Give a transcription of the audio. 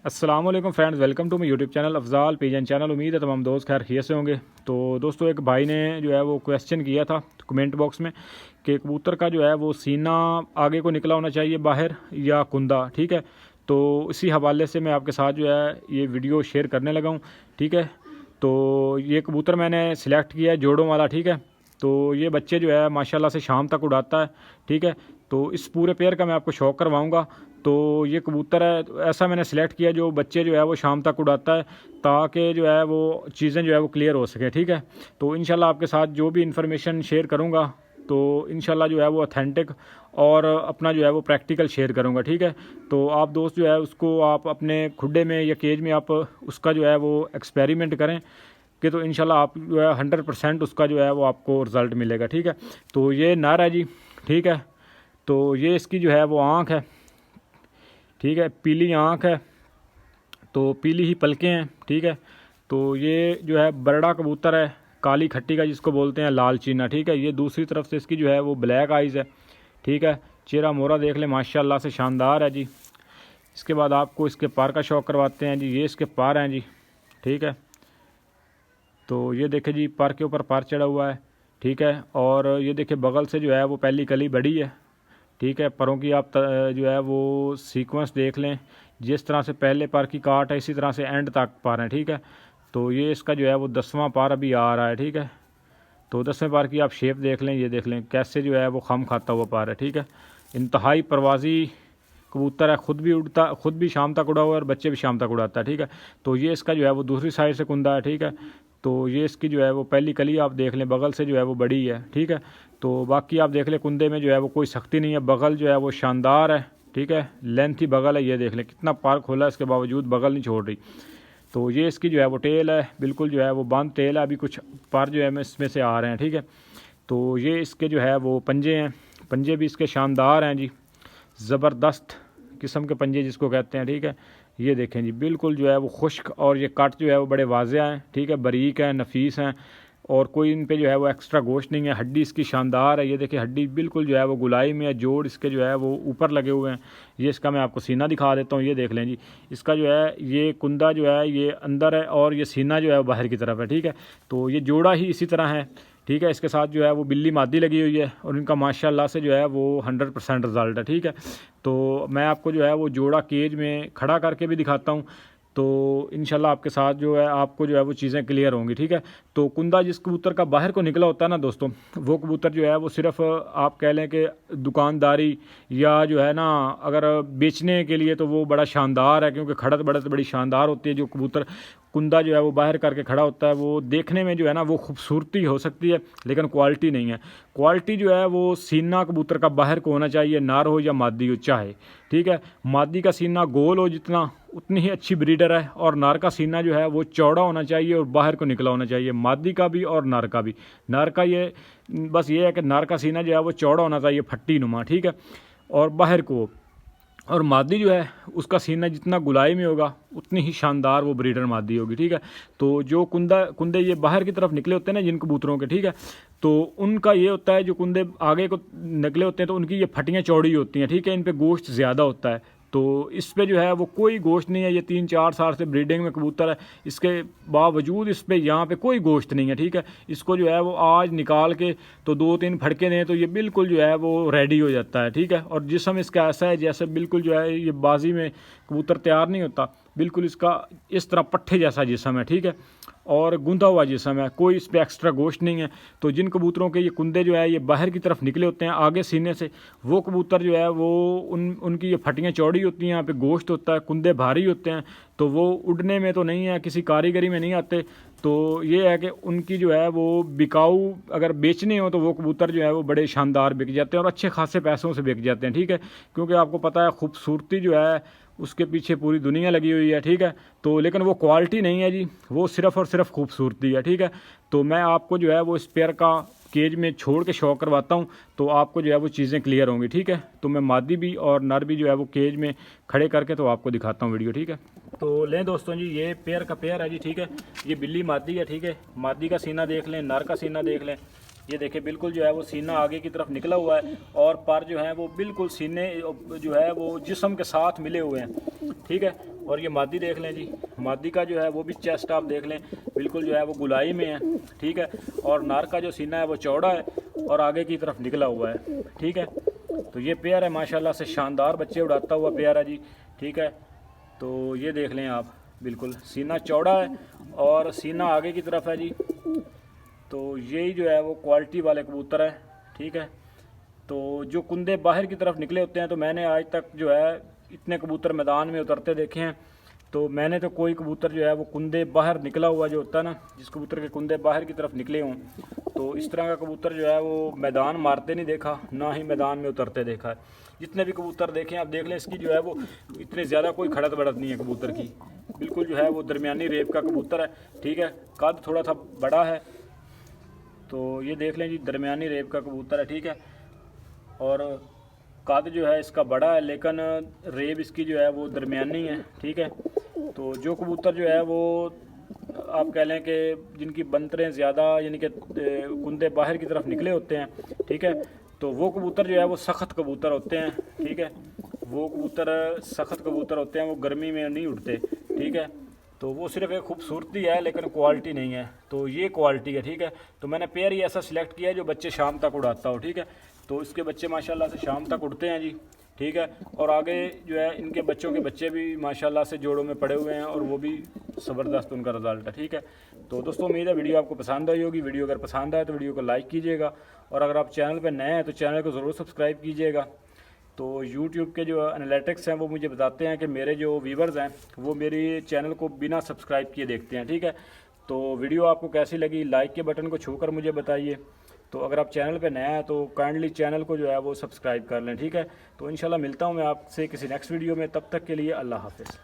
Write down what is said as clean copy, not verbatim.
अस्सलाम वालेकुम friends, welcome to my YouTube channel Afzal pigeon channel. उम्मीद है तमाम दोस्त खैर खैरियत से होंगे। तो दोस्तों, एक भाई ने जो है वो क्वेश्चन किया था कमेंट बॉक्स में कि कबूतर का जो है वो सीना आगे को निकला होना चाहिए बाहर या कुंदा। ठीक है, तो इसी हवाले से मैं आपके साथ जो है ये वीडियो शेयर करने लगा हूँ। ठीक है, तो ये कबूतर मैंने सिलेक्ट किया है जोड़ों वाला। ठीक है, तो ये बच्चे जो है माशाल्लाह से शाम तक उड़ाता है। ठीक है, तो इस पूरे पेयर का मैं आपको शौक करवाऊँगा। तो ये कबूतर है, ऐसा मैंने सिलेक्ट किया जो बच्चे जो है वो शाम तक उड़ाता है, ताकि जो है वो चीज़ें जो है वो क्लियर हो सके। ठीक है, तो इंशाल्लाह आपके साथ जो भी इन्फॉर्मेशन शेयर करूँगा तो इंशाल्लाह जो है वो ऑथेंटिक और अपना जो है वो प्रैक्टिकल शेयर करूँगा। ठीक है, तो आप दोस्त जो है उसको आप अपने खुडे में या केज में आप उसका जो है वो एक्सपेरिमेंट करें कि तो इंशाल्लाह आप जो है 100% उसका जो है वो आपको रिज़ल्ट मिलेगा। ठीक है, तो ये नर है जी। ठीक है, तो ये इसकी जो है वो आँख है। ठीक है, पीली आँख है, तो पीली ही पलकें हैं। ठीक है, तो ये जो है बरड़ा कबूतर है, काली खट्टी का जिसको बोलते हैं, लाल चीना। ठीक है, ये दूसरी तरफ से इसकी जो है वो ब्लैक आइज़ है। ठीक है, चेहरा मोहरा देख लें, माशाल्लाह से शानदार है जी। इसके बाद आपको इसके पार का शौक करवाते हैं जी। ये इसके पार हैं जी। ठीक है, तो ये देखे जी, पार के ऊपर पार चढ़ा हुआ है। ठीक है, और ये देखे बगल से जो है वो पहली कली बड़ी है। ठीक है, परों की आप जो है वो सीक्वेंस देख लें, जिस तरह से पहले पार की काट है इसी तरह से एंड तक पार है। ठीक है, तो ये इसका जो है वो 10वां पार अभी आ रहा है। ठीक है, तो 10वें पार की आप शेप देख लें, ये देख लें कैसे जो है वो खम खाता हुआ पार है। ठीक है, इंतहाई परवाज़ी कबूतर है, ख़ुद भी उड़ता, ख़ुद भी शाम तक उड़ा हुआ है और बच्चे भी शाम तक उड़ाता है। ठीक है, तो ये इसका जो है वो दूसरी साइड से कुंदा है। ठीक है, तो ये इसकी जो है वो पहली कली आप देख लें, बगल से जो है वो बड़ी है। ठीक है, तो बाकी आप देख लें कुंदे में जो है वो कोई सख्ती नहीं है, बगल जो है वो शानदार है। ठीक है, लेंथ ही बगल है, ये देख लें कितना पार खोला है, इसके बावजूद बगल नहीं छोड़ रही। तो ये इसकी जो है वो टेल है, बिल्कुल जो है वो बंद टेल है, अभी कुछ पार जो है इसमें से आ रहे हैं। ठीक है, तो ये इसके जो है वो पंजे हैं, पंजे भी इसके शानदार हैं जी, ज़बरदस्त किस्म के पंजे जिसको कहते हैं। ठीक है, ये देखें जी, बिल्कुल जो है वो खुश्क, और ये कट जो है वो बड़े वाज़े हैं। ठीक है, बारीक हैं, नफीस हैं, और कोई इन पे जो है वो एक्स्ट्रा गोश्त नहीं है। हड्डी इसकी शानदार है, ये देखिए हड्डी बिल्कुल जो है वो गुलाई में है, जोड़ इसके जो है वो ऊपर लगे हुए हैं। ये इसका मैं आपको सीना दिखा देता हूँ, ये देख लें जी, इसका जो है ये कुंदा जो है ये अंदर है और ये सीना जो है वो बाहर की तरफ है। ठीक है, तो ये जोड़ा ही इसी तरह है। ठीक है, इसके साथ जो है वो बिल्ली मादी लगी हुई है, और इनका माशाल्लाह से जो है वो 100% रिज़ल्ट है। ठीक है, तो मैं आपको जो है वो जोड़ा केज में खड़ा करके भी दिखाता हूँ, तो इंशाल्लाह आपके साथ जो है आपको जो है वो चीज़ें क्लियर होंगी। ठीक है, तो कुंदा जिस कबूतर का बाहर को निकला होता है ना दोस्तों, वो कबूतर जो है वो सिर्फ आप कह लें कि दुकानदारी या जो है ना अगर बेचने के लिए तो वो बड़ा शानदार है, क्योंकि खड़त बढ़त बड़ी शानदार होती है। जो कबूतर कुंदा जो है वो बाहर करके खड़ा होता है, वो देखने में जो है ना वो खूबसूरती हो सकती है, लेकिन क्वालिटी नहीं है। क्वालिटी जो है वो सीना कबूतर का बाहर को होना चाहिए, नार हो या मादी हो चाहे। ठीक है, मादी का सीना गोल हो जितना, उतनी ही अच्छी ब्रीडर है, और नार का सीना जो है वो चौड़ा होना चाहिए और बाहर को निकला होना चाहिए, मादी का भी और नार का भी। नार का ये बस ये है कि नार का सीना जो है वो चौड़ा होना चाहिए, फट्टी नुमा। ठीक है, और बाहर को, और मादी जो है उसका सीना जितना गुलाई में होगा उतनी ही शानदार वो ब्रीडर मादी होगी। ठीक है, तो जो कुंदे ये बाहर की तरफ निकले होते हैं ना जिन कबूतरों के, ठीक है, तो उनका ये होता है, जो कुंदे आगे को निकले होते हैं तो उनकी ये फटियाँ चौड़ी होती हैं। ठीक है, इन पे गोश्त ज़्यादा होता है, तो इस पे जो है वो कोई गोश्त नहीं है। ये 3-4 साल से ब्रीडिंग में कबूतर है, इसके बावजूद इस पे यहाँ पे कोई गोश्त नहीं है। ठीक है, इसको जो है वो आज निकाल के तो 2-3 फटके दें तो ये बिल्कुल जो है वो रेडी हो जाता है। ठीक है, और जिस्म इसका ऐसा है जैसे बिल्कुल जो है ये बाजी में कबूतर तैयार नहीं होता, बिल्कुल इसका इस तरह पट्ठे जैसा जिस्म है। ठीक है, और गूंदा हुआ जिस्म है, कोई इस पर एक्स्ट्रा गोश्त नहीं है। तो जिन कबूतरों के ये कुंदे जो है ये बाहर की तरफ निकले होते हैं आगे सीने से, वो कबूतर जो है वो उनकी ये फटियाँ चौड़ी होती हैं, यहाँ पे गोश्त होता है, कुंदे भारी होते हैं, तो वो उड़ने में तो नहीं है, किसी कारीगरी में नहीं आते। तो ये है कि उनकी जो है वो बिकाऊ अगर बेचने हो तो वो कबूतर जो है वो बड़े शानदार बिक जाते हैं और अच्छे खासे पैसों से बिक जाते हैं। ठीक है, क्योंकि आपको पता है खूबसूरती जो है उसके पीछे पूरी दुनिया लगी हुई है। ठीक है, तो लेकिन वो क्वालिटी नहीं है जी, वो सिर्फ़ और सिर्फ खूबसूरती है। ठीक है, तो मैं आपको जो है वो इस पेयर का केज में छोड़ के शौक करवाता हूँ, तो आपको जो है वो चीज़ें क्लियर होंगी। ठीक है, तो मैं मादी भी और नर भी जो है वो केज में खड़े करके तो आपको दिखाता हूँ वीडियो। ठीक है, तो लें दोस्तों जी, ये पेयर का पेयर है जी। ठीक है, ये बिल्ली मादी है। ठीक है, मादी का सीना देख लें, नर का सीना देख लें, ये देखिए बिल्कुल जो है वो सीना आगे की तरफ निकला हुआ है, और पर जो है वो बिल्कुल सीने जो है वो जिस्म के साथ मिले हुए हैं। ठीक है, और ये मादी देख लें जी, मादी का जो है वो भी चेस्ट आप देख लें बिल्कुल जो है वो गुलाई में है, ठीक है। और नार का जो सीना है वो चौड़ा है और आगे की तरफ निकला हुआ है, ठीक है। तो ये पेयर है माशाल्लाह से शानदार बच्चे उड़ाता हुआ पेयर है जी, ठीक है। तो ये देख लें आप, बिल्कुल सीना चौड़ा है और सीना आगे की तरफ है जी। तो यही जो है वो क्वालिटी वाले कबूतर है, ठीक है। तो जो कुंदे बाहर की तरफ निकले होते हैं, तो मैंने आज तक जो है इतने कबूतर मैदान में उतरते देखे हैं, तो मैंने तो कोई कबूतर जो है वो कुंदे बाहर निकला हुआ जो होता है ना, जिस कबूतर के कुंदे बाहर की तरफ निकले हों, तो इस तरह का कबूतर जो है वो मैदान मारते नहीं देखा, ना ही मैदान में उतरते देखा है। जितने भी कबूतर देखें आप देख लें, इसकी जो है वो इतनी ज़्यादा कोई खड़त बढ़त नहीं है कबूतर की, बिल्कुल जो है वो दरमियानी रेप का कबूतर है, ठीक है। कद थोड़ा सा बड़ा है, तो ये देख लें जी, दरमियानी रेप का कबूतर है, ठीक है। और कद जो है इसका बड़ा है, लेकिन रेब इसकी जो है वो दरमियानी है, ठीक है। तो जो कबूतर जो है वो आप कह लें कि जिनकी बंतरें ज़्यादा यानी कि कुंदे बाहर की तरफ निकले होते हैं, ठीक है, तो वो कबूतर जो है वो सख्त कबूतर होते हैं, ठीक है। वो कबूतर सख्त कबूतर होते हैं, वो गर्मी में नहीं उड़ते, ठीक है। तो वो सिर्फ एक खूबसूरती है लेकिन क्वालिटी नहीं है, तो ये क्वालिटी है, ठीक है। तो मैंने पेयर ही ऐसा सिलेक्ट किया है जो बच्चे शाम तक उड़ाता हो, ठीक है। तो इसके बच्चे माशाल्लाह से शाम तक उड़ते हैं जी, ठीक है। और आगे जो है इनके बच्चों के बच्चे भी माशाल्लाह से जोड़ों में पड़े हुए हैं और वो भी ज़बरदस्त उनका रिज़ल्ट है, ठीक है। तो दोस्तों उम्मीद है वीडियो आपको पसंद आई होगी। वीडियो अगर पसंद आए तो वीडियो को लाइक कीजिएगा, और अगर आप चैनल पर नए हैं तो चैनल को ज़रूर सब्सक्राइब कीजिएगा। तो YouTube के जो एनालिटिक्स हैं वो मुझे बताते हैं कि मेरे जो व्यूवर्स हैं वो मेरी चैनल को बिना सब्सक्राइब किए देखते हैं, ठीक है। तो वीडियो आपको कैसी लगी, लाइक के बटन को छूकर मुझे बताइए। तो अगर आप चैनल पे नया हैं तो काइंडली चैनल को जो है वो सब्सक्राइब कर लें, ठीक है। तो इंशाल्लाह मिलता हूँ मैं आपसे किसी नेक्स्ट वीडियो में, तब तक के लिए अल्लाह हाफ़िज़।